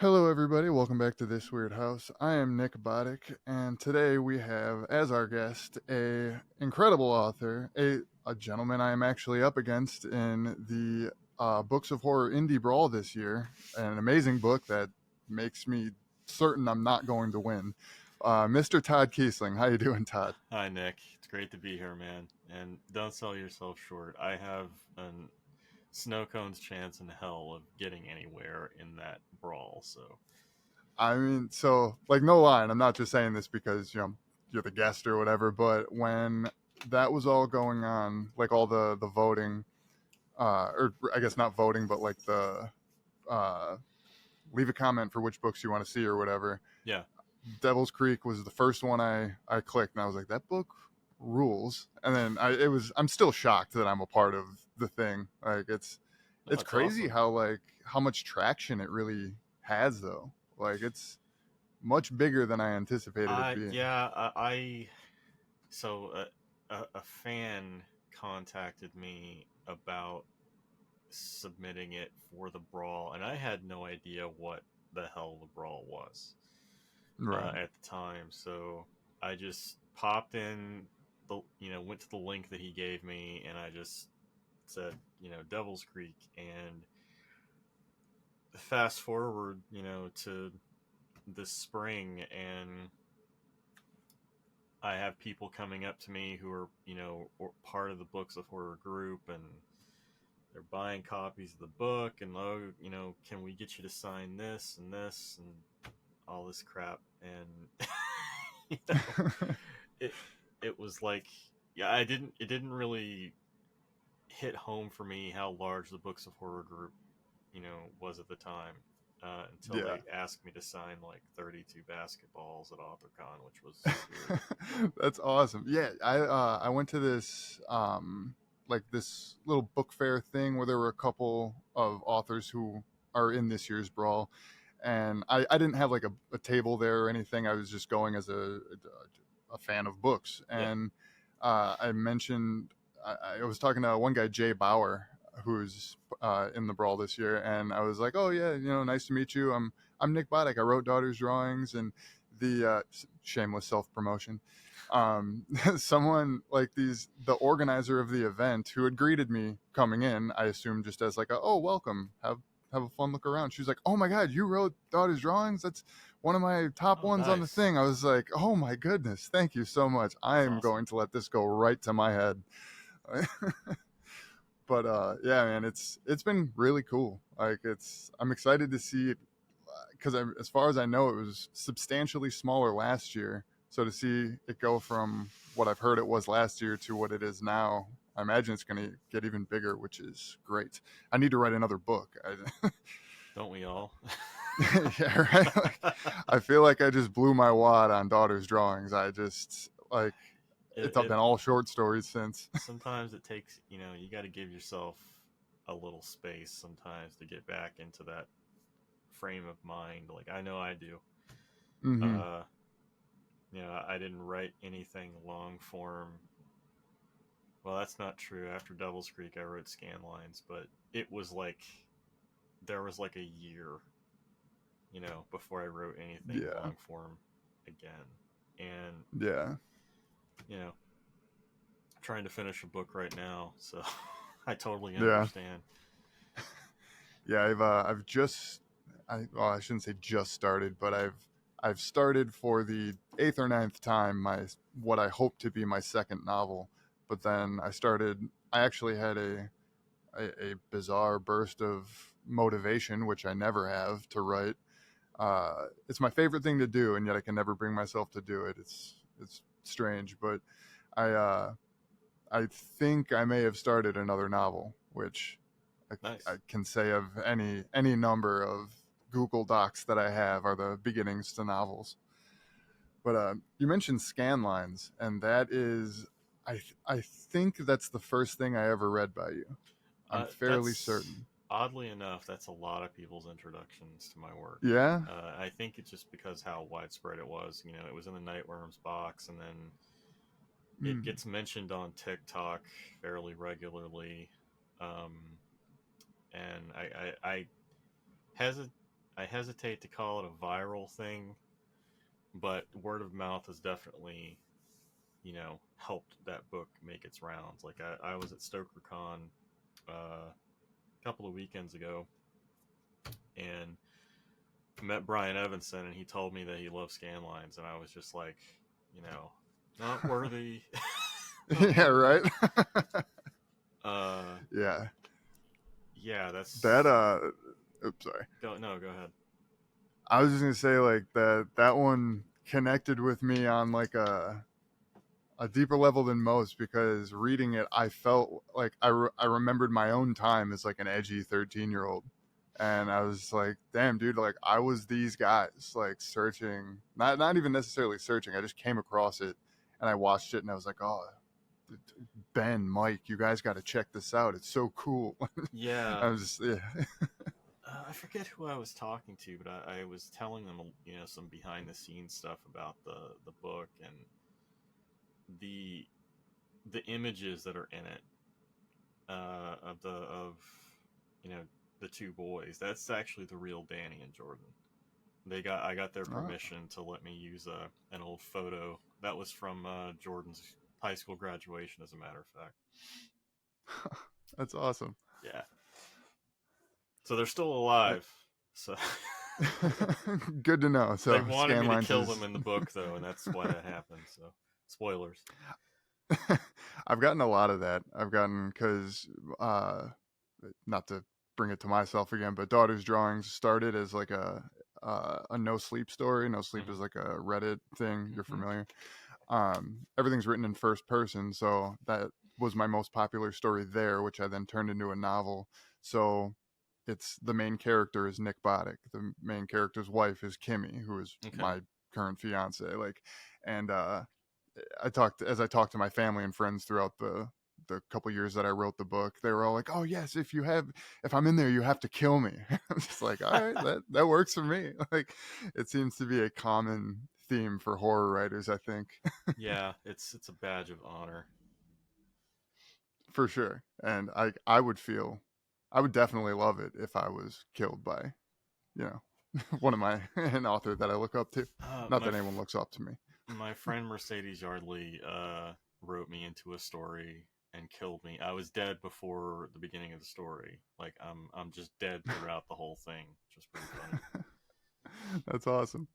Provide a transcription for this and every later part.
Hello, everybody. Welcome back to This Weird House. I am Nick Boddick, and today we have as our guest a incredible author, a gentleman I am actually up against in the Books of Horror Indie Brawl this year. An amazing book that makes me certain I'm not going to win. Mr. Todd Keisling. How you doing, Todd? Hi, Nick. It's great to be here, man. And don't sell yourself short. I have a snow cone's chance in hell of getting anywhere in that brawl. So, I mean, so like no line. I'm not just saying this because you're the guest or whatever. But when that was all going on, like all the voting, or I guess not voting, but like the uh, leave a comment for which books you want to see or whatever. yeah. Devil's Creek was the first one I clicked, and I was like, that book rules. And then I'm still shocked that I'm a part of the thing. Like No, it's it's crazy awesome. how much traction it really has though. Like it's much bigger than I anticipated it being. Yeah, so a fan contacted me about submitting it for the brawl, and I had no idea what the hell the brawl was Right. at the time. So I just popped in went to the link that he gave me, and I just said, Devil's Creek, and fast forward, to this spring, and I have people coming up to me who are, part of the Books of Horror group, and they're buying copies of the book, and oh, can we get you to sign this and this and all this crap, and you know, it it was like, yeah, it didn't really hit home for me how large the Books of Horror group, was at the time, until Yeah. they asked me to sign like 32 basketballs at AuthorCon, which was weird. That's awesome. Yeah, I went to this like this little book fair thing where there were a couple of authors who are in this year's brawl, and I didn't have like a table there or anything. I was just going as a fan of books, Yeah. and I mentioned I was talking to one guy, Jay Bauer, who's in the brawl this year, and I was like, oh yeah, nice to meet you. I'm Nick Boddick. I wrote Daughter's Drawings, and the shameless self promotion. Someone like the organizer of the event who had greeted me coming in, I assumed just as like oh welcome, have a fun look around. She was like, oh my god, you wrote Daughter's Drawings? That's one of my top Oh, ones on the nice. thing. I was like, oh my goodness, thank you so much. I That's am awesome. going to let this go right to my head. But yeah, man, it's been really cool. Like I'm excited to see it because as far as I know, it was substantially smaller last year. So to see it go from what I've heard it was last year to what it is now, I imagine it's going to get even bigger, which is great. I need to write another book. Don't we all? Yeah, right. Like, I feel like I just blew my wad on Daughter's Drawings. I just like it, it's been it all short stories since. Sometimes it takes, you got to give yourself a little space sometimes to get back into that frame of mind. Like I know I do. Mm-hmm. Uh, I didn't write anything long form. Well, that's not true. After Devil's Creek, I wrote scan lines, but it was like there was like a year, before I wrote anything Yeah. long form again. And, Yeah. you know, trying to finish a book right now, so I totally Yeah. understand. Yeah. I've just I shouldn't say just started, but I've started for the eighth or ninth time my what I hope to be my second novel. But then I actually had a bizarre burst of motivation, which I never have to write. It's my favorite thing to do, and yet I can never bring myself to do it. It's strange, but I I think I may have started another novel, which I Nice. can say of any number of Google Docs that I have are the beginnings to novels. But you mentioned scan lines, and that is, I think that's the first thing I ever read by you. I'm fairly That's certain. oddly enough, that's a lot of people's introductions to my work. Yeah. I think it's just because how widespread it was. It was in the Nightworms box, and then it Mm. gets mentioned on TikTok fairly regularly. Um, and I hesitate. I hesitate to call it a viral thing, but word of mouth has definitely, helped that book make its rounds. Like I was at StokerCon a couple of weekends ago and met Brian Evanson, and he told me that he loves scan lines, and I was just like, you know, not worthy, not Yeah, worthy. right. Uh, Yeah, yeah, that that's oops, sorry. go ahead. I was just gonna say like that one connected with me on like a deeper level than most because reading it, I felt like I remembered my own time as like an edgy 13-year-old. And I was like, damn, dude, like I was these guys, like searching, not even necessarily searching. I just came across it and I watched it and I was like, oh, Ben, Mike, you guys got to check this out. It's so cool. Yeah, I was just, yeah. I forget who I was talking to, but I was telling them, some behind the scenes stuff about the book and the the images that are in it of you know the two boys. That's actually the real Danny and Jordan. I got their Oh, permission to let me use an old photo that was from Jordan's high school graduation, as a matter of fact. that's awesome. Yeah, so they're still alive. So Good to know. they So wanted me to Scanlines kill them is in the book, though, and that's why that happened. So spoilers. I've gotten a lot of that. I've gotten because not to bring it to myself again, but Daughter's Drawings started as like a no sleep story. No sleep Hmm. is like a Reddit thing. You're Hmm. familiar. Everything's written in first person, so that was my most popular story there, which I then turned into a novel. So it's the main character is Nick Boddick. The main character's wife is Kimmy, who is Okay. my current fiance. Like, and I talked to my family and friends throughout the couple years that I wrote the book. They were all like, "Oh yes, if I'm in there, you have to kill me." I'm just like, "All right, that works for me." Like, it seems to be a common theme for horror writers, I think, Yeah, it's a badge of honor. for sure. And I would definitely love it if I was killed by, you know, one of my an author that I look up to. Uh, Not my that anyone looks up to me. my friend Mercedes Yardley wrote me into a story and killed me. I was dead before the beginning of the story. Like I'm just dead throughout the whole thing, which was pretty funny. That's awesome.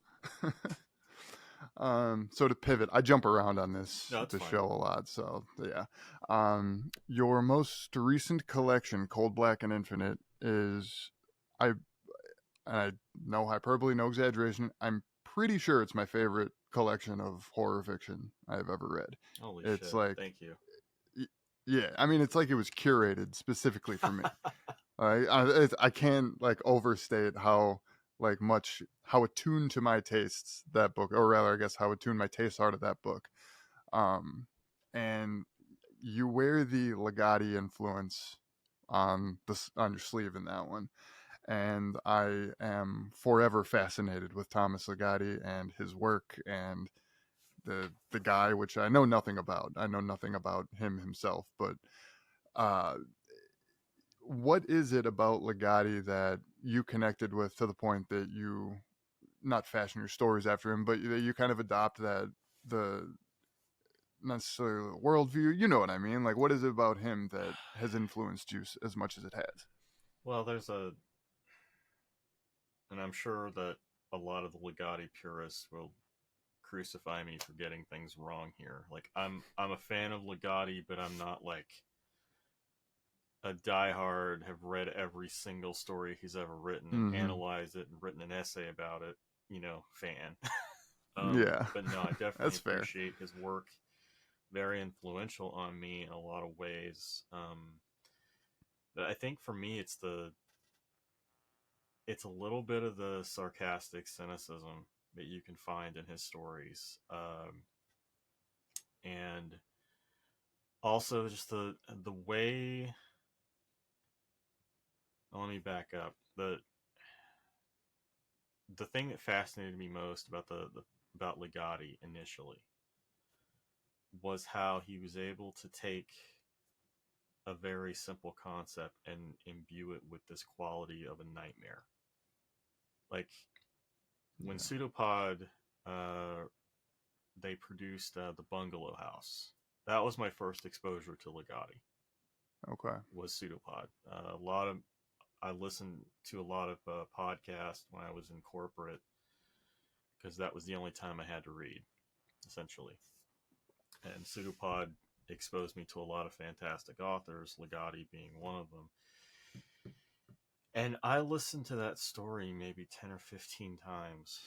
So to pivot, I jump around on No, that's this fine. show a lot. So yeah, your most recent collection, Cold Black and Infinite, is I and I no hyperbole, no exaggeration. I'm pretty sure it's my favorite collection of horror fiction I've ever read. Holy It's shit! like, Thank you. yeah, I mean, it's like it was curated specifically for me. I can't like overstate how like much how attuned to my tastes that book, or rather, I guess how attuned my tastes are to that book. And you wear the Legati influence on your sleeve in that one, and I am forever fascinated with Thomas Legati and his work and the guy, which I know nothing about. I know nothing about him himself, but uh, what is it about Legati that you connected with to the point that you not fashion your stories after him, but you kind of adopt that the not necessarily the worldview. You know what I mean? Like, what is it about him that has influenced you as much as it has? Well, and I'm sure that a lot of the Legati purists will crucify me for getting things wrong here. Like I'm a fan of Legati, but I'm not like a diehard, have read every single story he's ever written and Mm-hmm. analyzed it and written an essay about it, fan. Yeah, But no, I definitely that's fair. appreciate his work. Very influential on me in a lot of ways. But I think for me, it's a little bit of the sarcastic cynicism that you can find in his stories, and also just the way. Let me back up. The thing that fascinated me most about the about Legati initially was how he was able to take a very simple concept and imbue it with this quality of a nightmare. like when Yeah. Pseudopod, uh, they produced the Bungalow House. That was my first exposure to Legati. Okay. Was Pseudopod. A lot of I listened to a lot of podcasts when I was in corporate because that was the only time I had to read, essentially. And Pseudopod exposed me to a lot of fantastic authors, Legati being one of them. And I listened to that story maybe 10 or 15 times,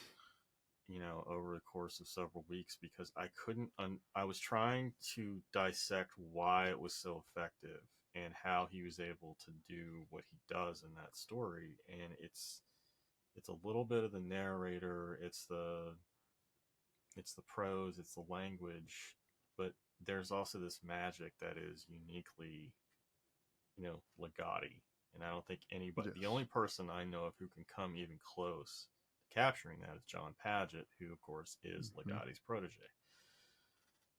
over the course of several weeks because I couldn't, I was trying to dissect why it was so effective and how he was able to do what he does in that story. And it's a little bit of the narrator, it's the prose, it's the language, but there's also this magic that is uniquely, Legati. And I don't think anybody, the Yes. only person I know of who can come even close to capturing that is John Paget, who, of course, is Hmm. Legati's protege.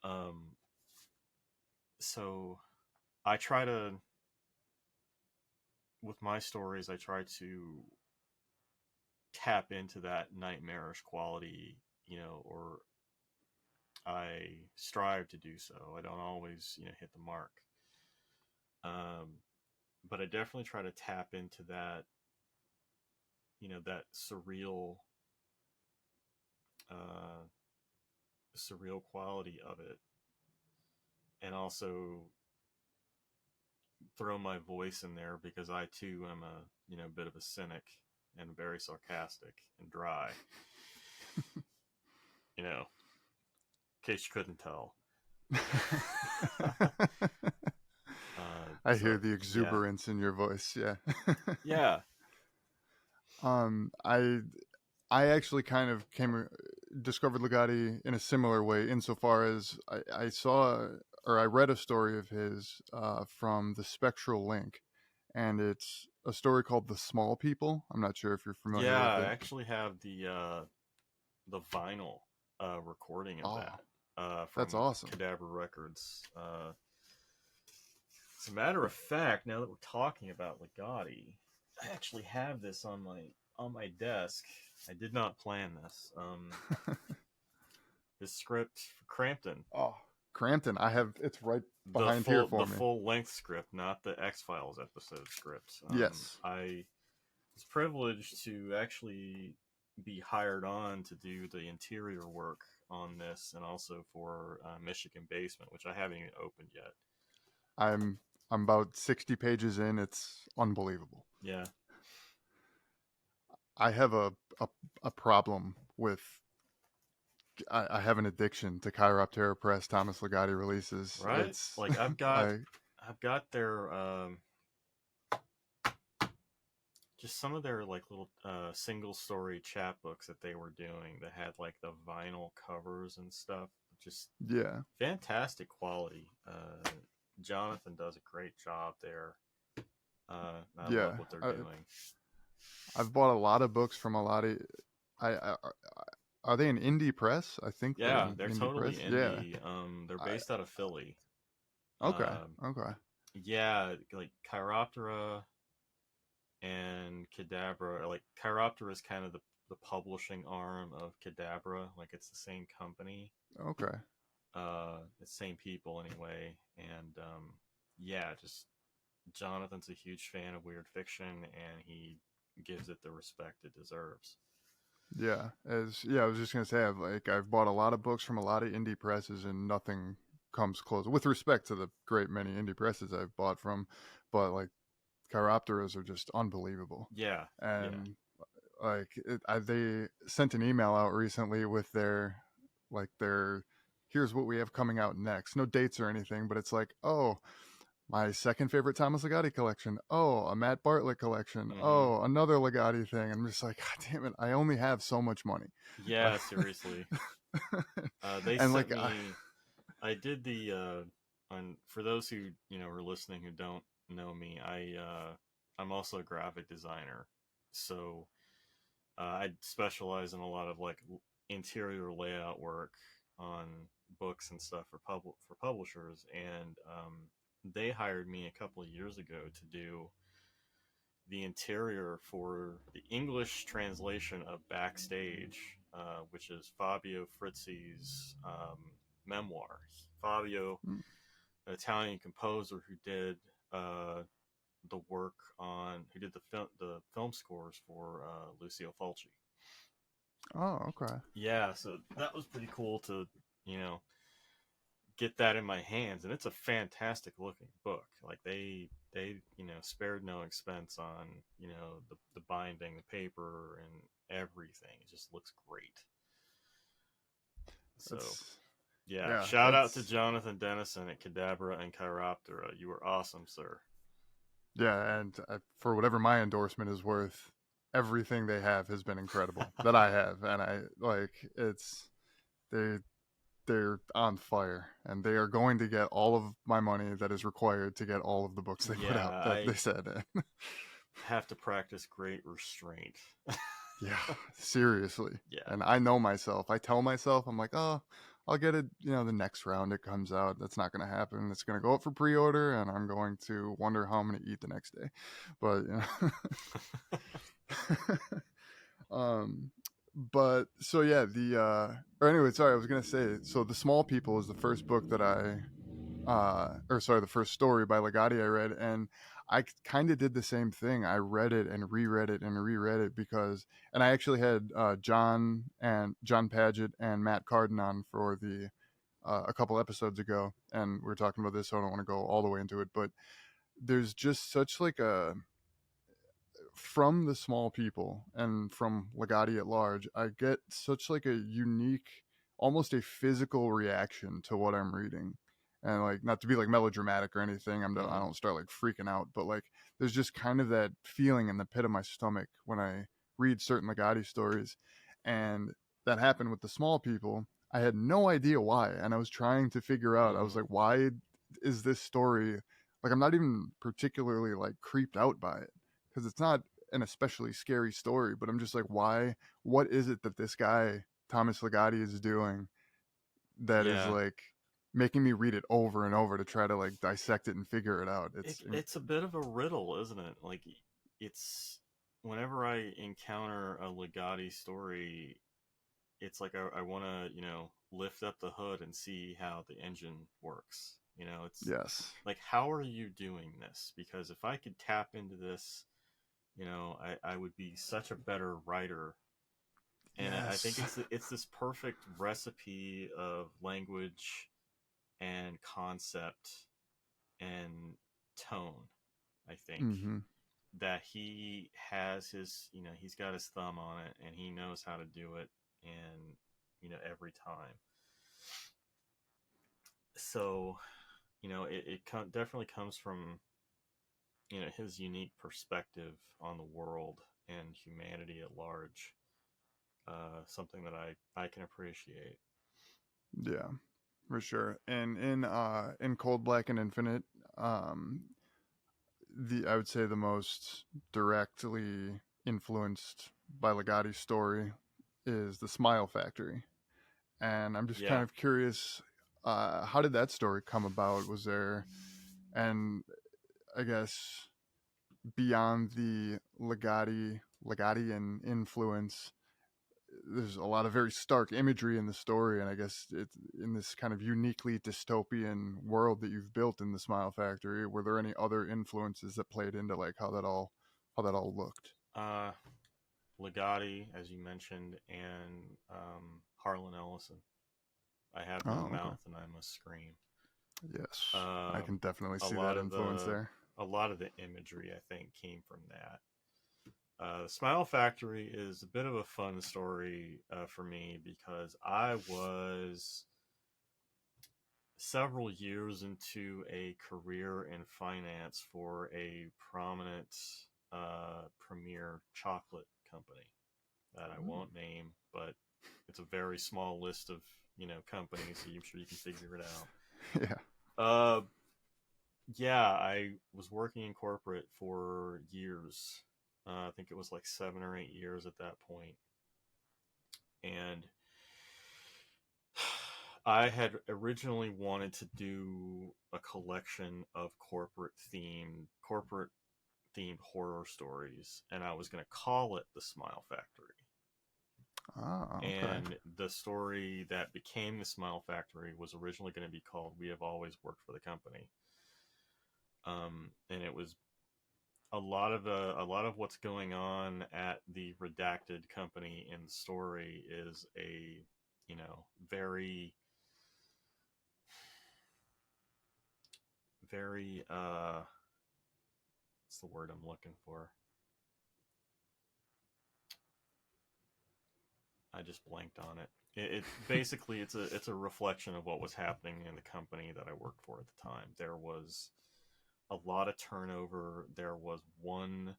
Um, so I try to, with my stories, I try to tap into that nightmarish quality, or I strive to do so. I don't always, hit the mark. Um, but I definitely try to tap into that, that uh, surreal quality of it, and also throw my voice in there because I too am a, bit of a cynic and very sarcastic and dry. In case you couldn't tell. I hear So the yeah, exuberance in your voice. Yeah. yeah, um, I I actually kind of discovered Legati in a similar way, insofar as I saw or I read a story of his from the Spectral Link, and it's a story called "The Small People." I'm not sure if you're familiar yeah. with I it. actually have the vinyl recording of Oh, that that's from awesome. Cadabra Records. As a matter of fact, now that we're talking about Legati, I actually have this on my desk. I did not plan this. His script for Crampton, Oh, Crampton, I have it's right behind here the for me. full length script, not the X Files episode script. Yes, I was privileged to actually be hired on to do the interior work on this, and also for Michigan Basement, which I haven't even opened yet. I'm I'm about 60 pages in. It's unbelievable. Yeah, I have a, a problem with I have an addiction to Chiroptera Press Thomas Legati releases. right. It's Like I I've got their just some of their like little single story chapbooks that they were doing that had like the vinyl covers and stuff. Just yeah, fantastic quality. Jonathan does a great job there. I love yeah. what they're doing. I've bought a lot of books from a lot of I are they an indie press? I think they're Yeah, an they're indie totally press. Yeah. indie. They're I based out of Philly. okay. Um, Okay. yeah, like Chiroptera and Cadabra. Like Chiroptera is kind of the publishing arm of Cadabra. Like it's the same company, Okay. the same people anyway. And yeah, just Jonathan's a huge fan of weird fiction, and he gives it the respect it deserves. Yeah. I was just gonna say I've bought a lot of books from a lot of indie presses and nothing comes close with respect to the great many indie presses I've bought from, but like Chiropteras are just unbelievable. Yeah, yeah, And they sent an email out recently with their here's what we have coming out next. No dates or anything, but it's like, oh, my second favorite Thomas Legati collection. Oh, a Matt Bartlett collection. mm-hmm. Oh, another Legati thing. I'm just like, God damn it! I only have so much money. Yeah. Seriously, they And sent me. I did the on for those who are listening who don't know me. I'm also a graphic designer, so I specialize in a lot of like interior layout work on books and stuff for publishers, and they hired me a couple of years ago to do the interior for the English translation of Backstage, which is Fabio Frizzi's memoir. Fabio, Mm. an Italian composer who did the work on, who did the film scores for Lucio Fulci. Oh, okay. Yeah, so that was pretty cool to, you know, get that in my hands, and it's a fantastic looking book. Like they spared no expense on the binding, the paper, and everything. It just looks great. So It's yeah, yeah, shout out to it's Jonathan Dennison at Cadabra and Chiroptera. You were awesome, sir. yeah, and for whatever my endorsement is worth, everything they have has been incredible that I have, and I like it's they they're on fire, and they are going to get all of my money that is required to get all of the books they put Yeah, out. That they I said, have to practice great restraint. yeah, seriously. Yeah. And I know myself. I tell myself, I'm like, oh, I'll get it. The next round it comes out. That's not going to happen. It's going to go up for pre-order, and I'm going to wonder how I'm going to eat the next day. But um, but so yeah, or anyway, sorry, I was gonna say. So the Small People is the first book that or sorry, the first story by Legati I read, and I kind of did the same thing. I read it and reread it and reread it and I actually had John Paget and Matt Carden on for the a couple episodes ago, and we were talking about this, so I don't want to go all the way into it, but there's just such like a from the Small People and from Legati at large, I get such like a unique, almost a physical reaction to what I'm reading. And like, not to be like melodramatic or anything, I Hmm. don't start like freaking out, but like, there's just kind of that feeling in the pit of my stomach when I read certain Legati stories. And that happened with the Small People. I had no idea why. And I was trying to figure out, I was Hmm. like, why is this story like, I'm not even particularly like creeped out by it because it's not an especially scary story, but I'm just like, why? What is it that this guy Thomas Legati is doing that is Yeah, like making me read it over and over to try to like dissect it and figure it out? it's a bit of a riddle, isn't it? Like, it's whenever I encounter a Legati story, it's like I want to lift up the hood and see how the engine works. It's yes, like, how are you doing this? Because if I could tap into this, I would be such a better writer. And I think yes, it's this perfect recipe of language and concept and tone. I think mm-hmm. that he has he's got his thumb on it, and he knows how to do it, and every time. So definitely comes from his unique perspective on the world and humanity at large. Something that I can appreciate. Yeah, for sure. And in Cold Black and Infinite, um, the I would say the most directly influenced by Legati's story is the Smile Factory. And I'm just kind Yeah. of curious, how did that story come about? Was there, and I guess beyond the Legatian influence, there's a lot of very stark imagery in the story, and I guess it's in this kind of uniquely dystopian world that you've built in the Smile Factory. Were there any other influences that played into like how that all looked? uh Legati, as you mentioned, and Harlan Ellison. I have no Oh, okay. mouth and I must scream. Yes, I um can definitely a see that lot of influence the there. a lot of the imagery, I think, came from that. Smile Factory is a bit of a fun story for me, because I was several years into a career in finance for a prominent premier chocolate company that I Mm. won't name, but it's a very small list of companies, so I'm sure you can figure it out. Yeah. Uh, yeah, I was working in corporate for years. I think it was like 7 or 8 years at that point, and I had originally wanted to do a collection of corporate themed horror stories, and I was going to call it The Smile Factory. Ah, okay. And the story that became The Smile Factory was originally going to be called We Have Always Worked for the Company. And it was a lot of what's going on at the redacted company in the story is a, you know, very what's the word I'm looking for? I just blanked on it. It basically it's a reflection of what was happening in the company that I worked for at the time. There was a lot of turnover. There was one,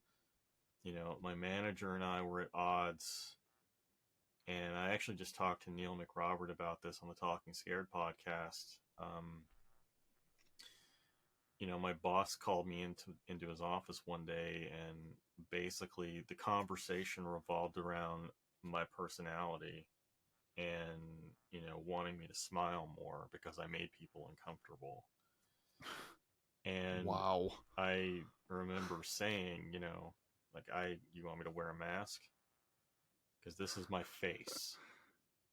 you know, my manager and I were at odds. And I actually just talked to Neil McRobert about this on the Talking Scared podcast. You know, my boss called me into his office one day, and basically the conversation revolved around my personality and, you know, wanting me to smile more because I made people uncomfortable. And Wow. I remember saying, you know, like, you want me to wear a mask? Because this is my face.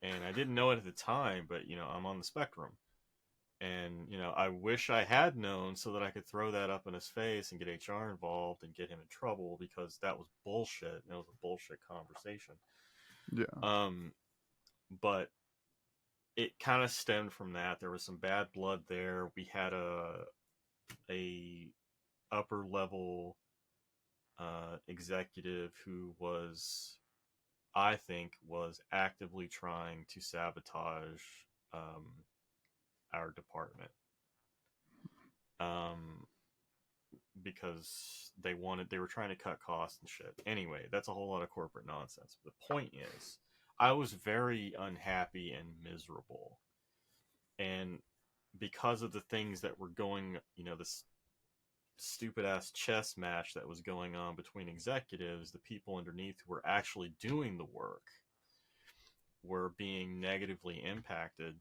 And I didn't know it at the time, but, you know, I'm on the spectrum. And, you know, I wish I had known so that I could throw that up in his face and get HR involved and get him in trouble, because that was bullshit. And it was a bullshit conversation. Yeah. But it kind of stemmed from that. There was some bad blood there. We had a upper level executive who was, I think, was actively trying to sabotage um, our department. Um, because they were trying to cut costs and shit. Anyway, that's a whole lot of corporate nonsense. The point is, I was very unhappy and miserable. And because of the things that were going, you know, this stupid ass chess match that was going on between executives, the people underneath who were actually doing the work were being negatively impacted.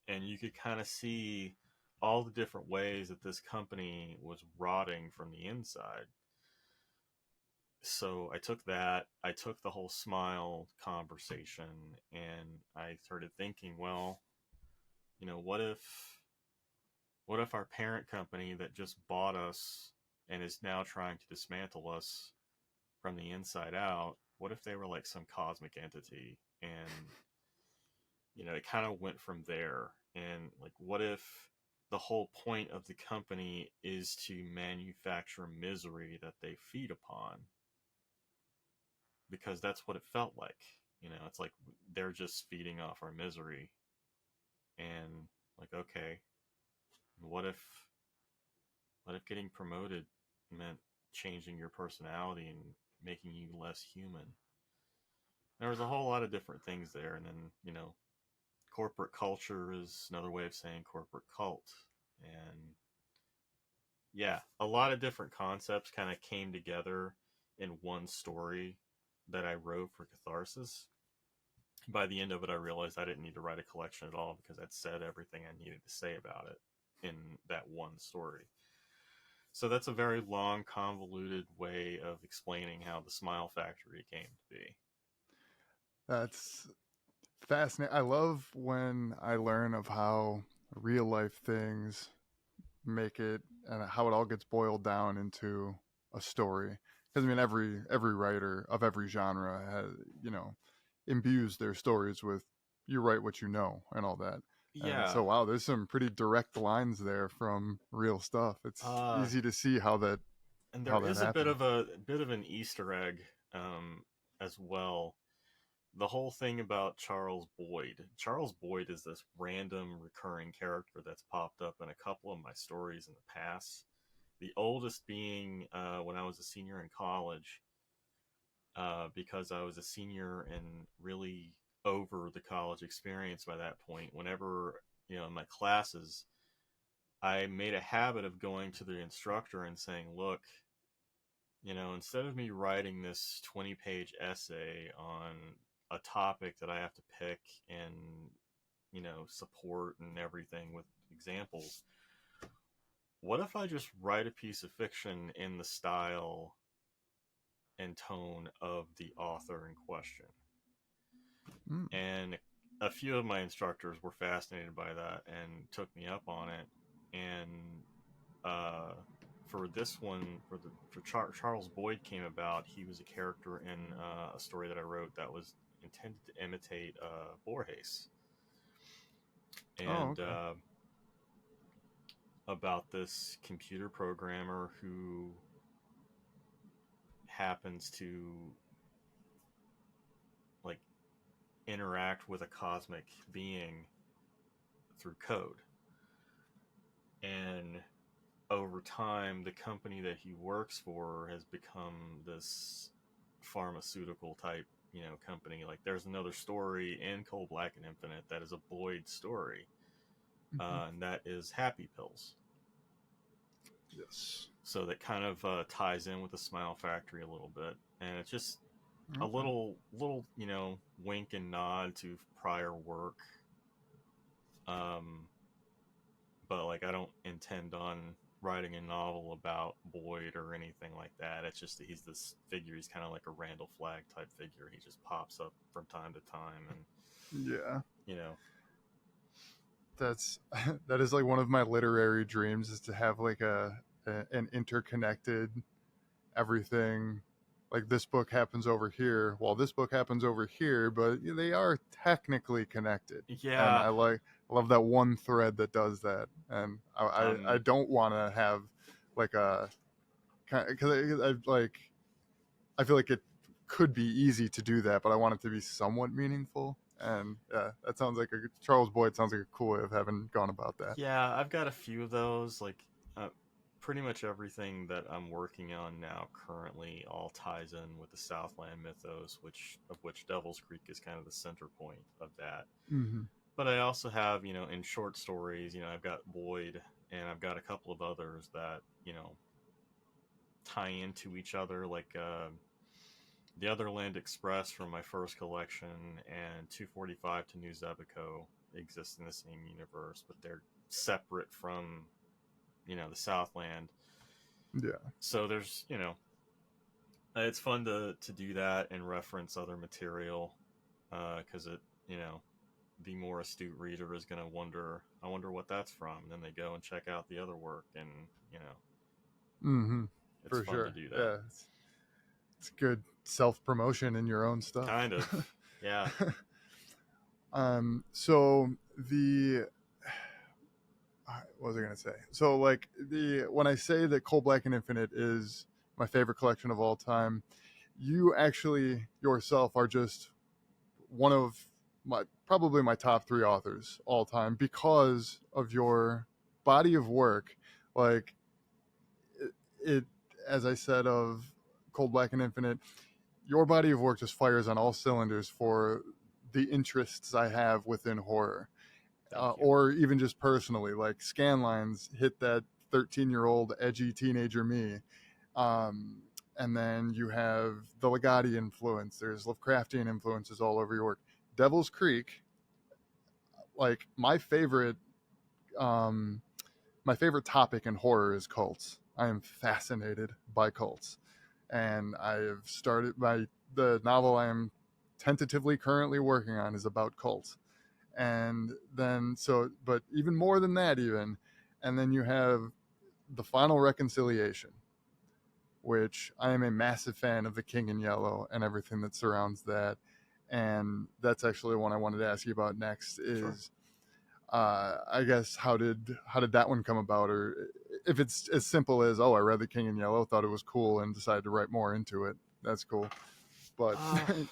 And you could kind of see all the different ways that this company was rotting from the inside. So I took that, I took the whole smile conversation, and I started thinking, well, you know, what if our parent company that just bought us and is now trying to dismantle us from the inside out, what if they were like some cosmic entity? And, you know, it kind of went from there. And like, what if the whole point of the company is to manufacture misery that they feed upon? Because that's what it felt like. You know, it's like they're just feeding off our misery. And like, okay, what if getting promoted meant changing your personality and making you less human? There was a whole lot of different things there. And then, you know, corporate culture is another way of saying corporate cult. And yeah, a lot of different concepts kind of came together in one story that I wrote for Catharsis. By the end of it, I realized I didn't need to write a collection at all, because I'd said everything I needed to say about it in that one story. So that's a very long, convoluted way of explaining how the Smile Factory came to be. That's fascinating. I love when I learn of how real life things make it and how it all gets boiled down into a story. Because I mean, every writer of every genre has, you know, imbues their stories with you write what you know and all that. And Yeah, so wow, there's some pretty direct lines there from real stuff. It's uh, easy to see and there how that is a happened. bit of an Easter egg as well. The whole thing about Charles Boyd. Charles Boyd is this random recurring character that's popped up in a couple of my stories in the past. The oldest being when I was a senior in college, because I was a senior and really over the college experience by that point. Whenever, you know, in my classes, I made a habit of going to the instructor and saying, look, you know, instead of me writing this 20-page essay on a topic that I have to pick and, you know, support and everything with examples, what if I just write a piece of fiction in the style and tone of the author in question? Mm. And a few of my instructors were fascinated by that and took me up on it. And uh, for this one, Charles Boyd came about. He was a character in a story that I wrote that was intended to imitate Borges, Oh, and okay. about this computer programmer who happens to like interact with a cosmic being through code. And over time, the company that he works for has become this pharmaceutical type, company. Like there's another story in Cold Black and Infinite that is a Boyd story, Mhm. and that is Happy Pills. Yes. So that kind of ties in with the Smile Factory a little bit, and it's just a Okay. little wink and nod to prior work. Um, but like I don't intend on writing a novel about Boyd or anything like that. It's just that he's this figure. He's kind of like a Randall Flagg type figure. He just pops up from time to time, and Yeah. you know, That's that is like one of my literary dreams, is to have like an interconnected everything. Like this book happens over here, while this book happens over here, but they are technically connected. And yeah, I love that one thread that does that. And I um, don't want to have like a, because I feel like it could be easy to do that, but I want it to be somewhat meaningful. And yeah, that sounds like Charles Boyd sounds like a cool way of having gone about that. yeah. I've got a few of those. Like, pretty much everything that I'm working on now currently all ties in with the Southland mythos, which Devil's Creek is kind of the center point of that. Mm-hmm. But I also have, in short stories, I've got Boyd and I've got a couple of others that, tie into each other, like the Otherland Express from my first collection and 245 to New Zebico exist in the same universe, but they're separate from, the Southland. Yeah. So there's, it's fun to do that and reference other material because the more astute reader is going to wonder, I wonder what that's from. And then they go and check out the other work, and you know, Mm-hmm. it's For fun to sure. do that. Yeah. It's good self promotion in your own stuff. Kind of, yeah. So the what was I gonna say? So like the when I say that Cold Black and Infinite is my favorite collection of all time, you actually yourself are just one of probably my top three authors all time, because of your body of work. Like it as I said of Cold Black and Infinite, your body of work just fires on all cylinders for the interests I have within horror, Thank you. or even just personally. Like Scanlines hit that 13-year-old edgy teenager me. Um, and then you have the Legati influence. There's Lovecraftian influences all over your work. Devil's Creek, like um, my favorite topic in horror is cults. I am fascinated by cults, and I have started the novel I am tentatively currently working on is about cults. And then but even more than that, even, and then you have the Final Reconciliation, which I am a massive fan of, the King in Yellow and everything that surrounds that. And that's actually one I wanted to ask you about next. Sure. Is I guess how did that one come about, or if it's as simple as, oh, I read The King in Yellow, thought it was cool, and decided to write more into it. That's cool. But Uh,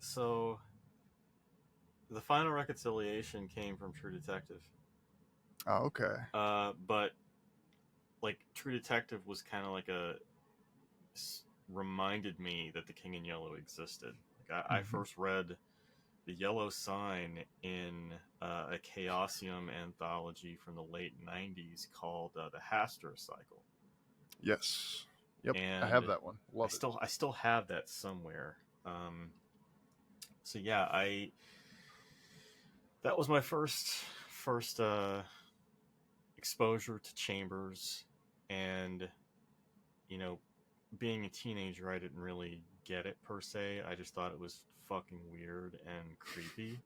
so the Final Reconciliation came from True Detective. oh, okay. But like True Detective was kind of like reminded me that the King in Yellow existed. Like I Mm-hmm. first read the Yellow Sign in a Chaosium anthology from the late '90s called the Hastur Cycle, Yes. Yep. I have and that one. I Love it. still I still have that somewhere. So yeah, I that was my first exposure to Chambers, and you know, being a teenager, I didn't really get it per se. I just thought it was fucking weird and creepy.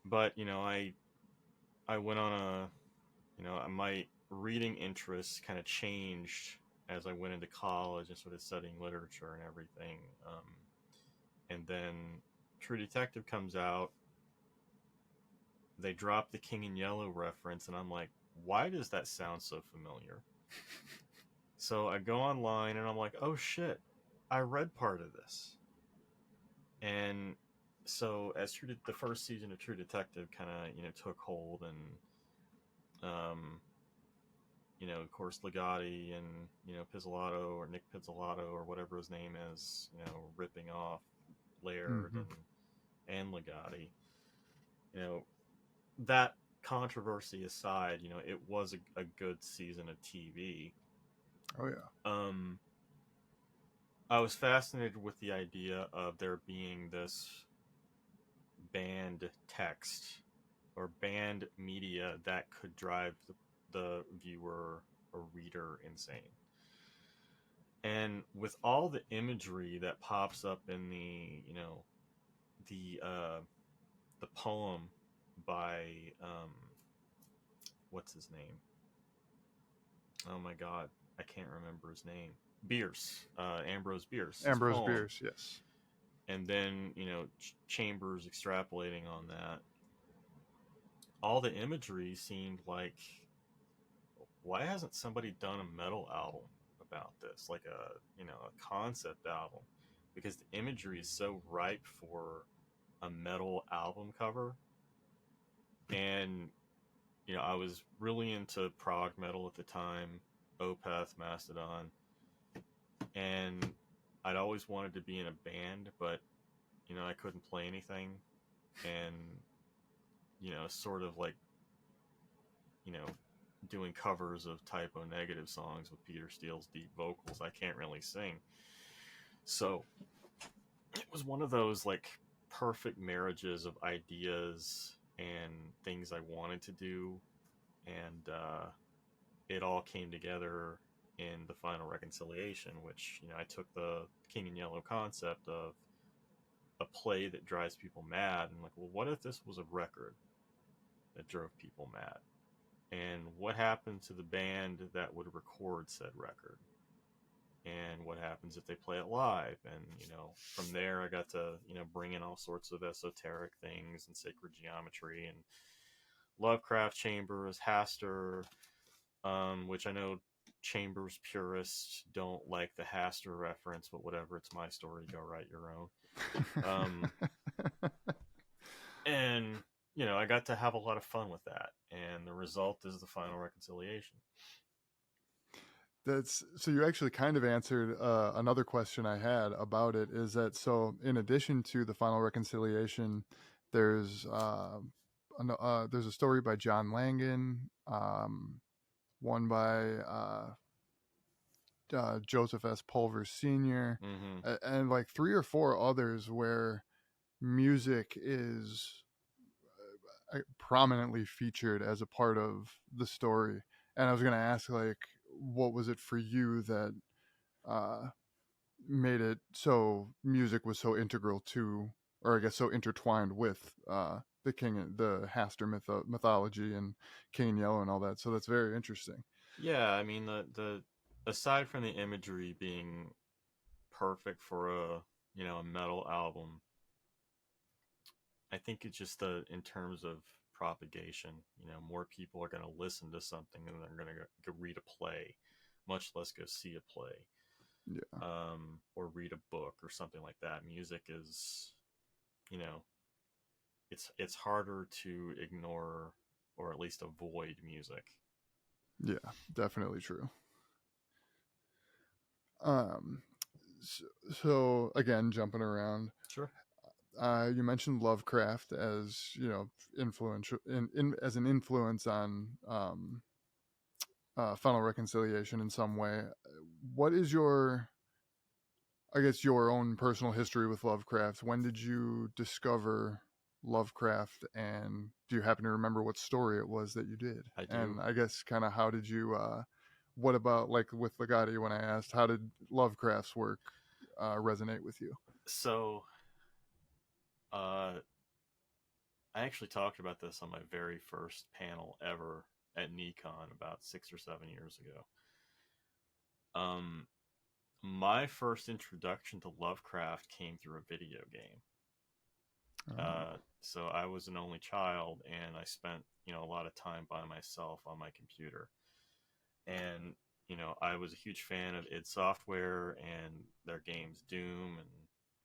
But I went on a my reading interests kind of changed as I went into college and started studying literature and everything. And then True Detective comes out. They drop the King in Yellow reference, and I'm like, why does that sound so familiar? So I go online and I'm like, oh shit, I read part of this. And so as the first season of True Detective kind of took hold, and of course Legati and Pizzolatto or Nick Pizzolatto or whatever his name is, ripping off Laird Mm-hmm. and Legati. That controversy aside, it was a good season of TV. Oh yeah. I was fascinated with the idea of there being this banned text or banned media that could drive the viewer or reader insane. And with all the imagery that pops up in the poem by what's his name? Oh my god, I can't remember his name. Bierce, Ambrose Bierce, his Ambrose poem, Bierce, yes. and then Chambers extrapolating on that. All the imagery seemed like, why hasn't somebody done a metal album about this, like a concept album? Because the imagery is so ripe for a metal album cover. And I was really into prog metal at the time, Opeth, Mastodon, and I'd always wanted to be in a band, but I couldn't play anything, and sort of like you know doing covers of Typo Negative songs with Peter Steele's deep vocals. I can't really sing, so it was one of those like perfect marriages of ideas and things I wanted to do, and it all came together in the final reconciliation, which I took the King in Yellow concept of a play that drives people mad, and like, well, what if this was a record that drove people mad? And what happened to the band that would record said record? And what happens if they play it live? And from there I got to bring in all sorts of esoteric things and sacred geometry and Lovecraft Chambers, Hastur, which I know Chambers purists don't like the Hastur reference, but whatever, it's my story, go write your own. And I got to have a lot of fun with that, and the result is the final reconciliation. That's so you actually kind of answered another question I had about it. Is that so? In addition to the final reconciliation, there's there's a story by John Langan, one by Joseph S. Pulver Sr., Mm-hmm. and like three or four others where music is prominently featured as a part of the story. And I was going to ask, like, what was it for you that uh, made it so music was so integral to, or I guess so intertwined with the Hastur mythology and King Yellow and all that. So that's very interesting. Yeah, I mean the aside from the imagery being perfect for a metal album, I think it's just in terms of propagation. More people are going to listen to something than they're going to go read a play, much less go see a play, Yeah. or read a book or something like that. Music is, you know, it's harder to ignore or at least avoid music. Yeah, definitely true. Um, so again, jumping around, Sure. you mentioned Lovecraft as influential as an influence on Final Reconciliation in some way. What is your, I guess, your own personal history with Lovecraft? When did you discover Lovecraft, and do you happen to remember what story it was that you did? I do. And I guess kind of how did you what about like with Legati when I asked how did Lovecraft's work resonate with you? So, uh, I actually talked about this on my very first panel ever at Nikon about 6 or 7 years ago. Um, my first introduction to Lovecraft came through a video game. Oh. So I was an only child, and I spent a lot of time by myself on my computer. And I was a huge fan of id Software and their games Doom, and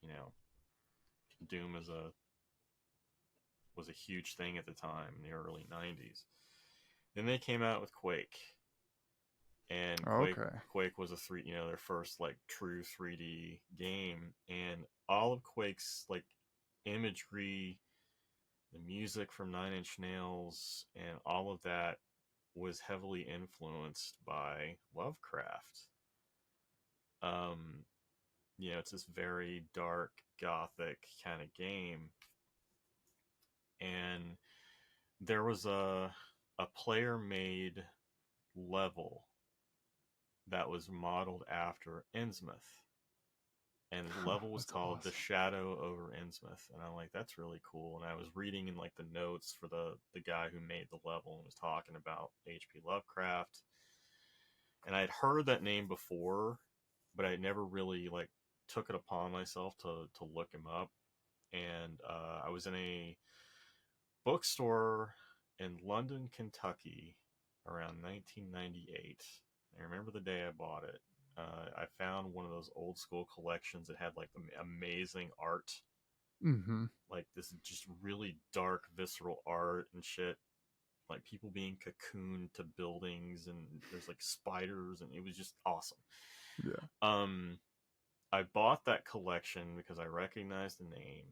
you know, Doom was a huge thing at the time in the early '90s. Then they came out with Quake, and Okay. Quake was their first like true 3D game, and all of Quake's like imagery, the music from Nine Inch Nails, and all of that was heavily influenced by Lovecraft. Um, it's this very dark, gothic kind of game, and there was a player made level that was modeled after Innsmouth, and the level was That's called The awesome. Shadow over Innsmouth, and I'm like, that's really cool. And I was reading in like the notes for the guy who made the level and was talking about H.P. Lovecraft, and I had heard that name before, but I never really like took it upon myself to look him up. And I was in a bookstore in London, Kentucky, around 1998. I remember the day I bought it. I found one of those old school collections that had like the amazing art, Mm-hmm. like this just really dark, visceral art and shit. Like people being cocooned to buildings, and there's like spiders, and it was just awesome. Yeah. Um, I bought that collection because I recognized the name,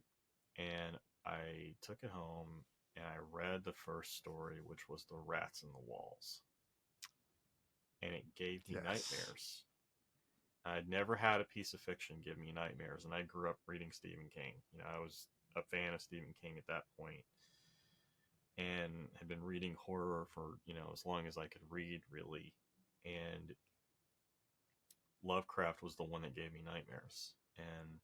and I took it home and I read the first story, which was The Rats in the Walls, and it gave me Yes. nightmares. I'd never had a piece of fiction give me nightmares, and I grew up reading Stephen King. I was a fan of Stephen King at that point, and had been reading horror for as long as I could read, really. And Lovecraft was the one that gave me nightmares, and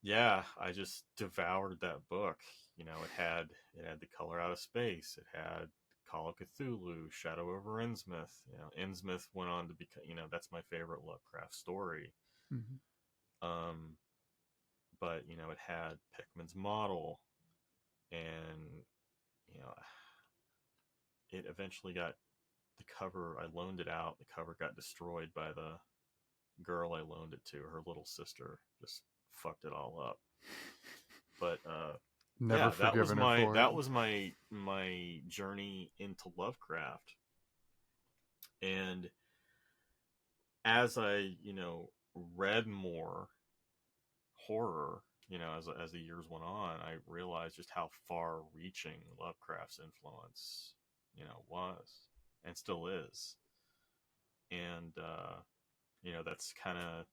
yeah, I just devoured that book. It had The Color Out of Space. It had Call of Cthulhu, Shadow over Innsmouth. Innsmouth went on to become, that's my favorite Lovecraft story. Mm-hmm. Um, but it had Pickman's Model, and you know, it eventually got the cover. I loaned it out. The cover got destroyed by the girl I loaned it to. Her little sister just fucked it all up. But Never yeah, that was forgiven her my for it. that was my my journey into Lovecraft. And as I read more horror, as the years went on, I realized just how far reaching Lovecraft's influence was, and still is. And that's kind of,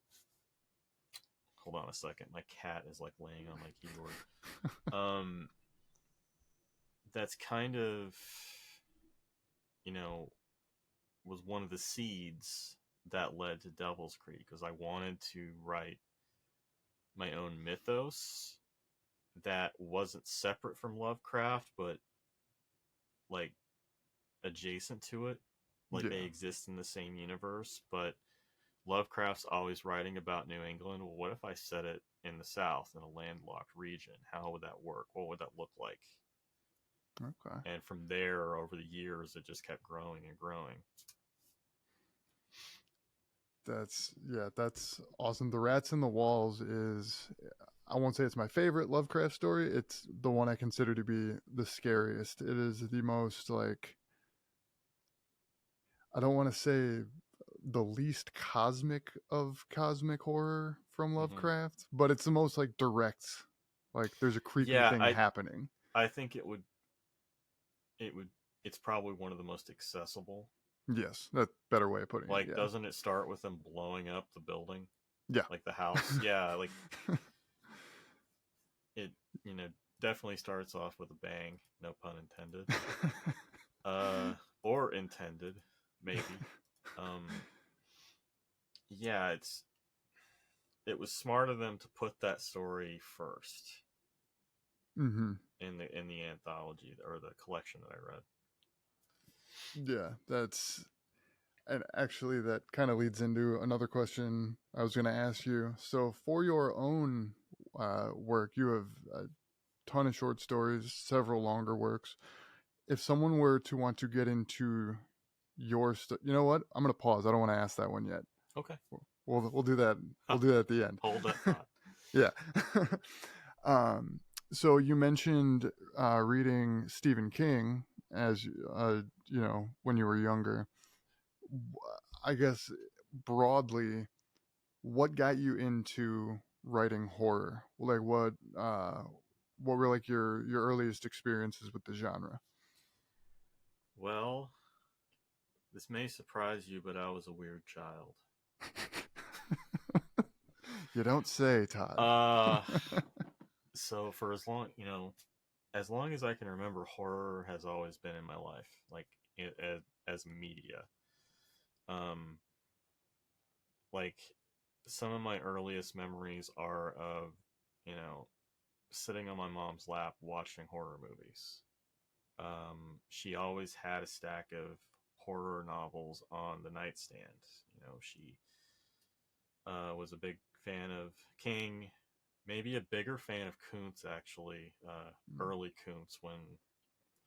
hold on a second, my cat is like laying on my keyboard. um that's kind of, you know was one of the seeds that led to Devil's Creek, because I wanted to write my own mythos that wasn't separate from Lovecraft, but like adjacent to it. Like they Yeah. exist in the same universe, but Lovecraft's always writing about New England. Well, what if I set it in the South in a landlocked region? How would that work? What would that look like? Okay. And from there, over the years, it just kept growing and growing. That's awesome. The Rats in the Walls is, I won't say it's my favorite Lovecraft story. It's the one I consider to be the scariest. It is the most like, I don't want to say the least cosmic of cosmic horror from Hmm. Lovecraft, but it's the most like direct. Like there's a creepy Yeah, thing happening. I think it would it's probably one of the most accessible. Yes, that's a better way of putting it. Like, Yeah. doesn't it start with them blowing up the building, Yeah. like the house? Yeah, like it, definitely starts off with a bang. No pun intended. Uh, or intended. maybe. Um, yeah, it was smart of them to put that story first Mm-hmm. in the anthology or the collection that I read. Yeah, that's and actually that kind of leads into another question I was going to ask you. So for your own work, you have a ton of short stories, several longer works. If someone were to want to get into you know what? I'm going to pause. I don't want to ask that one yet. Okay, We'll do that. We'll do that at the end. hold that thought. Yeah. um, so you mentioned reading Stephen King as you know when you were younger. I guess broadly, what got you into writing horror? Like what were like your earliest experiences with the genre? Well, this may surprise you, but I was a weird child. You don't say, Todd. Uh, so for as long as I can remember, horror has always been in my life, like as media. Um, like some of my earliest memories are of, you know, sitting on my mom's lap watching horror movies. She always had a stack of horror novels on the nightstand. She was a big fan of King, maybe a bigger fan of Kuntz, actually, early Kuntz when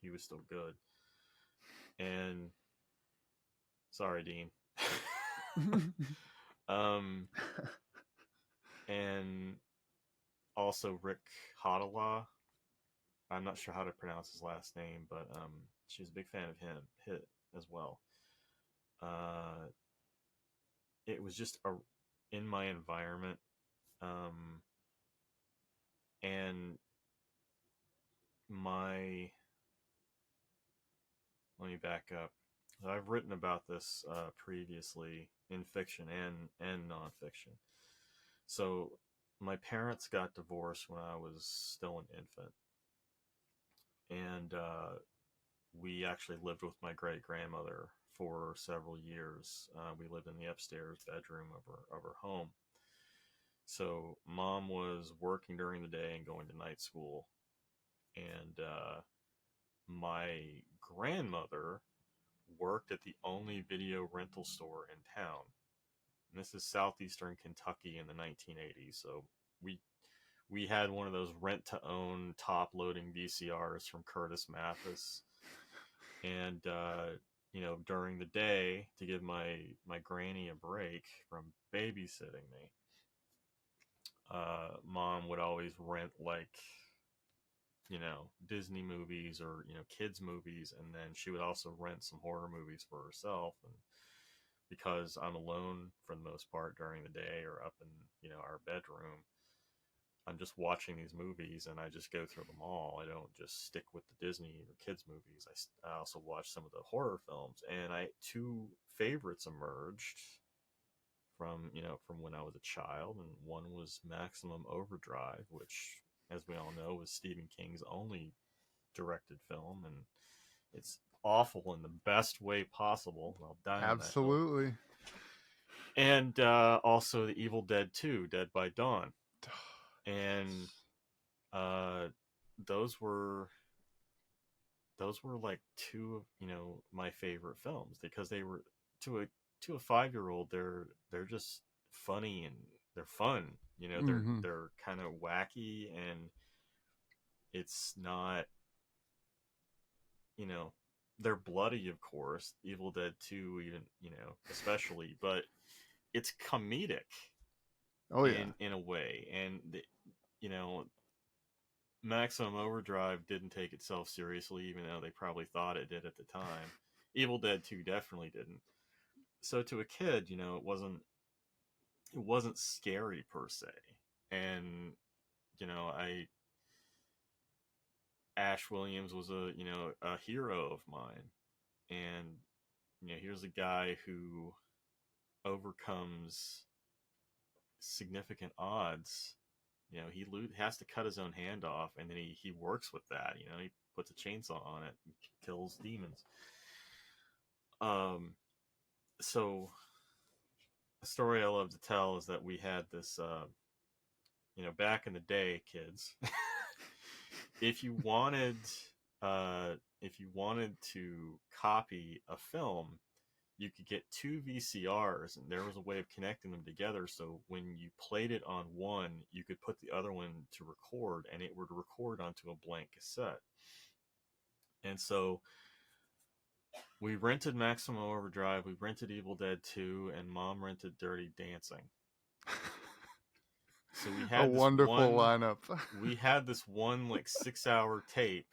he was still good. And sorry, Dean. um, and also Rick Hadala. I'm not sure how to pronounce his last name, but she was a big fan of hit as well. Uh, it was just in my environment, um, and my let me back up. I've written about this previously in fiction and nonfiction. So my parents got divorced when I was still an infant, and we actually lived with my great grandmother for several years. We lived in the upstairs bedroom of her home. So mom was working during the day and going to night school, and my grandmother worked at the only video rental store in town. And this is southeastern Kentucky in the 1980s. So we we had one of those rent to own top loading VCRs from Curtis Mathis, and during the day to give my granny a break from babysitting me, mom would always rent like Disney movies or kids movies, and then she would also rent some horror movies for herself. And because I'm alone for the most part during the day or up in our bedroom, I'm just watching these movies and I just go through them all. I don't just stick with the Disney or kids movies. I also watch some of the horror films, and I two favorites emerged from when I was a child, and one was Maximum Overdrive, which, as we all know, was Stephen King's only directed film, and it's awful in the best way possible. I'll die on that hill. Absolutely. And also the Evil Dead 2, Dead by Dawn, and uh, those were like two of my favorite films, because they were to a 5-year-old, they're just funny and they're fun. Mm-hmm. They're kind of wacky, and it's not you know they're bloody, of course. Evil Dead 2, even especially, but it's comedic Oh yeah. in a way, and you know Maximum Overdrive didn't take itself seriously, even though they probably thought it did at the time. Evil Dead 2 definitely didn't. So to a kid, it wasn't scary per se. And I Ash Williams was a hero of mine. And here's a guy who overcomes significant odds. Has to cut his own hand off, and then he works with that. He puts a chainsaw on it and kills demons. So a story I love to tell is that we had this, back in the day, kids, if you wanted, if you wanted to copy a film, you could get two VCRs, and there was a way of connecting them together. So when you played it on one, you could put the other one to record, and it would record onto a blank cassette. And so we rented Maximum Overdrive, we rented Evil Dead 2, and Mom rented Dirty Dancing. So we A had this wonderful one, lineup. we had this one like 6-hour tape,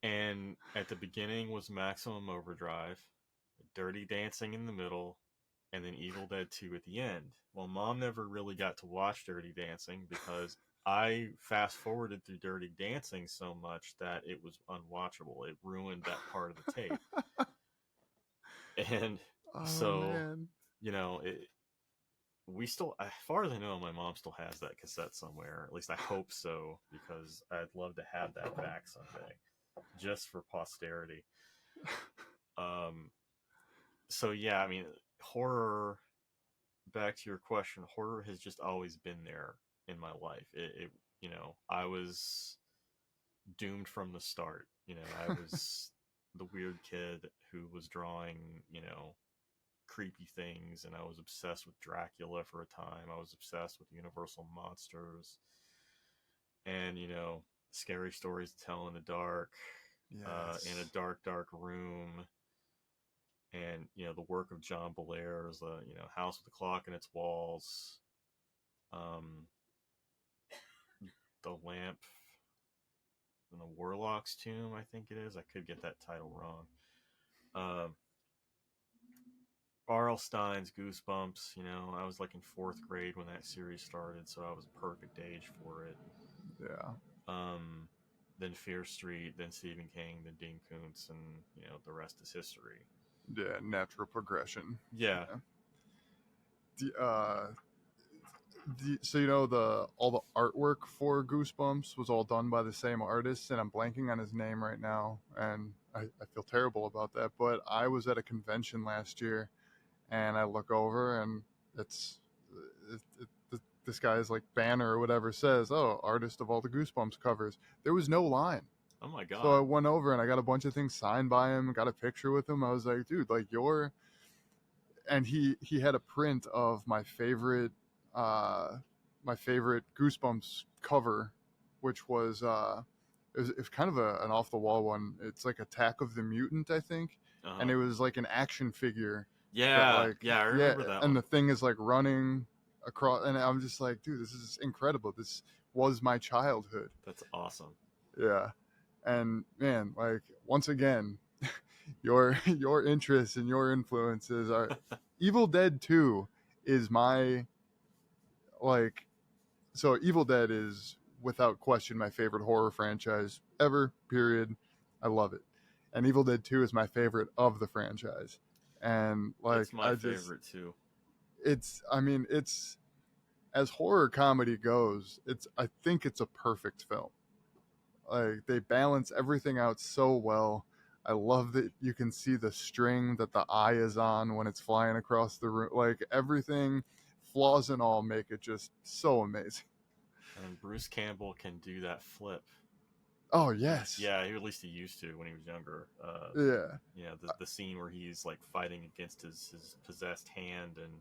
and at the beginning was Maximum Overdrive, Dirty Dancing in the middle, and then Evil Dead 2 at the end. Well, Mom never really got to watch Dirty Dancing because I fast forwarded through Dirty Dancing so much that it was unwatchable. It ruined that part of the tape. And Oh, so, man. we still, as far as I know, my mom still has that cassette somewhere. At least I hope so, because I'd love to have that back someday, just for posterity. So yeah, I mean, horror. Back to your question, horror has just always been there in my life. I was doomed from the start. I was the weird kid who was drawing, creepy things, and I was obsessed with Dracula for a time. I was obsessed with Universal Monsters, and scary stories to tell in the dark, Yes. in a dark, dark room. And the work of John Belair's, House with a Clock in Its Walls, the Lamp in the Warlock's Tomb, I think it is. I could get that title wrong. R.L. Stein's Goosebumps. I was like in 4th grade when that series started, so I was a perfect age for it. Yeah. Then Fear Street, then Stephen King, then Dean Koontz, and the rest is history. Yeah, natural progression. Yeah. So all the artwork for Goosebumps was all done by the same artist, and I'm blanking on his name right now, and I feel terrible about that. But I was at a convention last year, and I look over, and this guy's like banner or whatever says, "Oh, artist of all the Goosebumps covers." There was no line. Oh my god. So I went over and I got a bunch of things signed by him, got a picture with him. I was like, dude, like and he had a print of my favorite Goosebumps cover, which was it was kind of an off the wall one. It's like Attack of the Mutant, I think, and it was like an action figure. Yeah, I remember that. And one. the thing is like running across, and I'm just like, dude, this is incredible. This was my childhood. That's awesome. Yeah. And man, like once again, your interests and your influences are Evil Dead 2 is my so Evil Dead is without question my favorite horror franchise ever, period. I love it. And Evil Dead 2 is my favorite of the franchise. And it's my favorite too. It's as horror comedy goes, I think it's a perfect film. Like they balance everything out so well. I love that you can see the string that the eye is on when it's flying across the room. Like everything, flaws and all, make it just so amazing. And Bruce Campbell can do that flip. Oh yes. Yeah, at least he used to when he was younger. The scene where he's like fighting against his possessed hand, and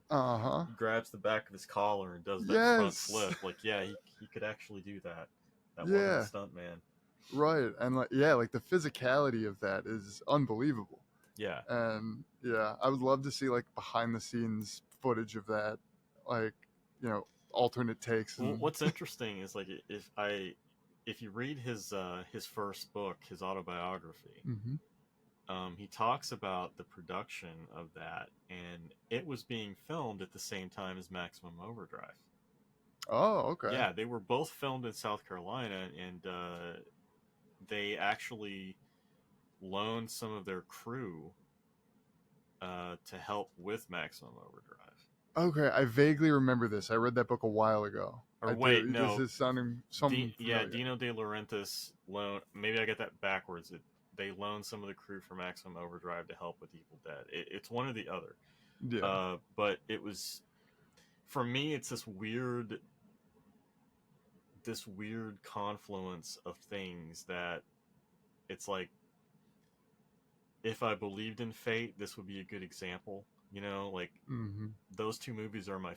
he grabs the back of his collar and does that front flip. Like, yeah, he could actually do that. That wasn't a stunt man. Right, and like the physicality of that is unbelievable. Yeah. And yeah, I would love to see like behind the scenes footage of that, like alternate takes. Well, what's interesting is like if you read his first book, his autobiography, he talks about the production of that, and it was being filmed at the same time as Maximum Overdrive. Oh, okay. Yeah, they were both filmed in South Carolina, and they actually loaned some of their crew to help with Maximum Overdrive. Okay, I vaguely remember this. I read that book a while ago. No. This is sounding something Dino De Laurentiis loaned. Maybe I get that backwards. they loan some of the crew for Maximum Overdrive to help with Evil Dead. It's one or the other. Yeah. But it was, for me, it's this weird confluence of things that it's like, if I believed in fate, this would be a good example. Like Mm-hmm. those two movies are my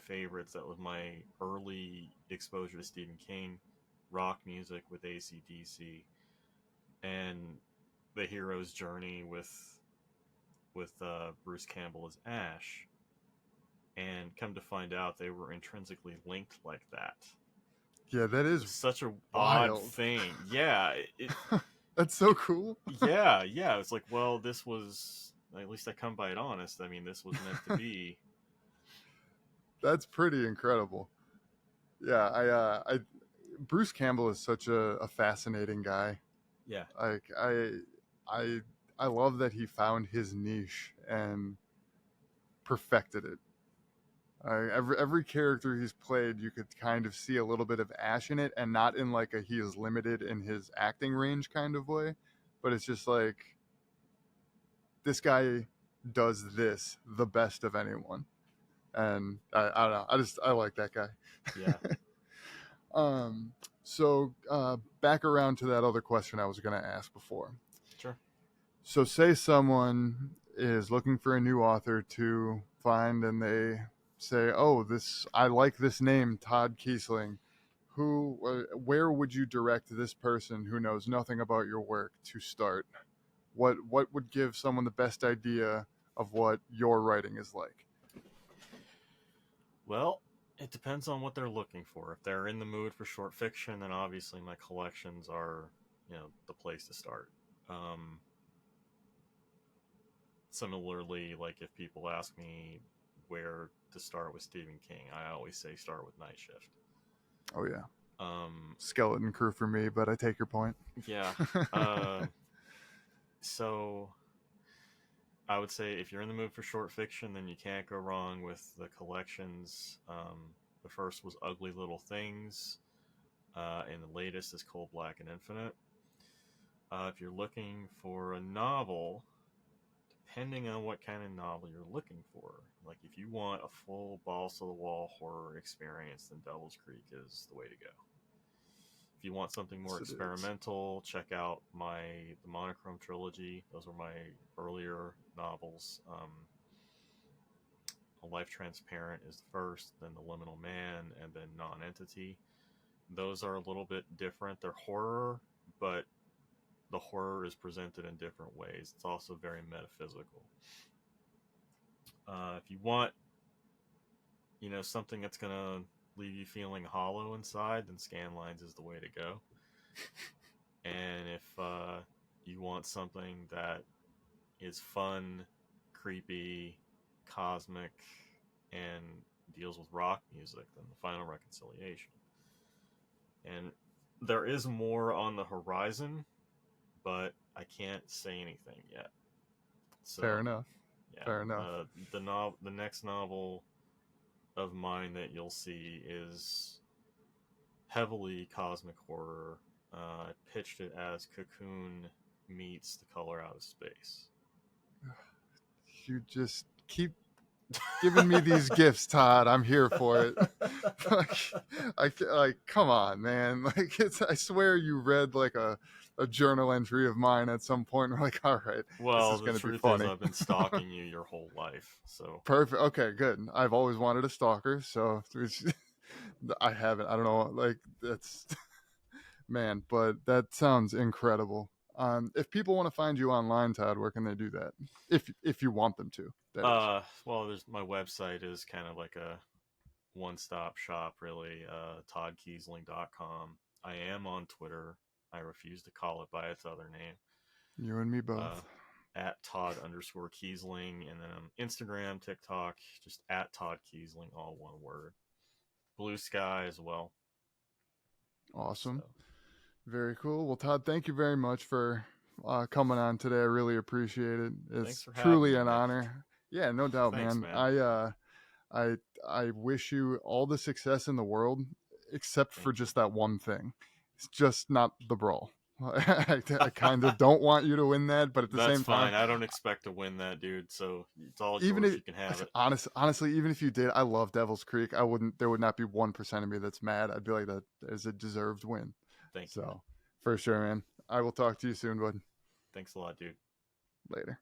favorites. That was my early exposure to Stephen King, rock music with AC/DC, and the hero's journey with Bruce Campbell as Ash. And come to find out, they were intrinsically linked like that. Yeah, that It is was such a odd wild. thing. Yeah, That's so cool. yeah. It's like, well, this was, at least I come by it honest. I mean, this was meant to be. That's pretty incredible. Yeah, I Bruce Campbell is such a fascinating guy. Yeah, Like I I love that he found his niche and perfected it. Every character he's played, you could kind of see a little bit of Ash in it, and not in like a he is limited in his acting range kind of way, but it's just like this guy does this the best of anyone, and I don't know, I like that guy. yeah. Um, so back around to that other question I was going to ask before. Sure. So say someone is looking for a new author to find, and they say, "Oh, this I like this name, Todd Keisling." Where would you direct this person who knows nothing about your work to start? What would give someone the best idea of what your writing is like? Well, it depends on what they're looking for. If they're in the mood for short fiction, then obviously my collections are, the place to start. Similarly, like if people ask me where to start with Stephen King, I always say start with Night Shift. Oh yeah, Um, Skeleton Crew for me, but I take your point. yeah. So I would say if you're in the mood for short fiction, then you can't go wrong with the collections. The first was Ugly Little Things, and the latest is Cold Black and Infinite. If you're looking for a novel, depending on what kind of novel you're looking for, like if you want a full balls to the wall horror experience, then Devil's Creek is the way to go. If you want something more Yes, it is. experimental, check out the Monochrome trilogy. Those were my earlier novels. A Life Transparent is the first, then The Liminal Man, and then Non-Entity. Those are a little bit different. They're horror, but the horror is presented in different ways. It's also very metaphysical. If you want, something that's gonna leave you feeling hollow inside, then Scanlines is the way to go. And if you want something that is fun, creepy, cosmic, and deals with rock music, then The Final Reconciliation. And there is more on the horizon, but I can't say anything yet. So, Fair enough. yeah, Fair enough. The next novel of mine that you'll see is heavily cosmic horror. I pitched it as Cocoon meets The Color Out of Space. You just keep giving me these gifts, Todd. I'm here for it. Come on, man. I swear you read like a journal entry of mine at some point. And we're like, all right, Well, this is the going to be truth funny. is, I've been stalking you your whole life, so Perfect. Okay, good. I've always wanted a stalker, so I haven't. I don't know. Like that's man, but that sounds incredible. If people want to find you online, Todd, where can they do that? If you want them to, that is. well, there's my website is kind of like a one-stop shop, really. ToddKeisling.com. I am on Twitter. I refuse to call it by its other name. You and me both. At Todd_Keisling, and then on Instagram, TikTok, just at Todd Keisling, all one word. Blue Sky as well. Awesome. So. Very cool. Well, Todd, thank you very much for coming on today. I really appreciate it. It's truly an honor. Yeah, no doubt, Thanks, man. I wish you all the success in the world, except for just that one thing. It's just not the brawl. I kind of don't want you to win that, but at the That's same time, fine. I don't expect to win that, dude. So it's all even yours. if You can have it. honestly, even if you did, I love Devil's Creek. I wouldn't. There would not be 1% of me that's mad. I'd be like, that is a deserved win. Thank you, man. So for sure, man. I will talk to you soon, bud. Thanks a lot, dude. Later.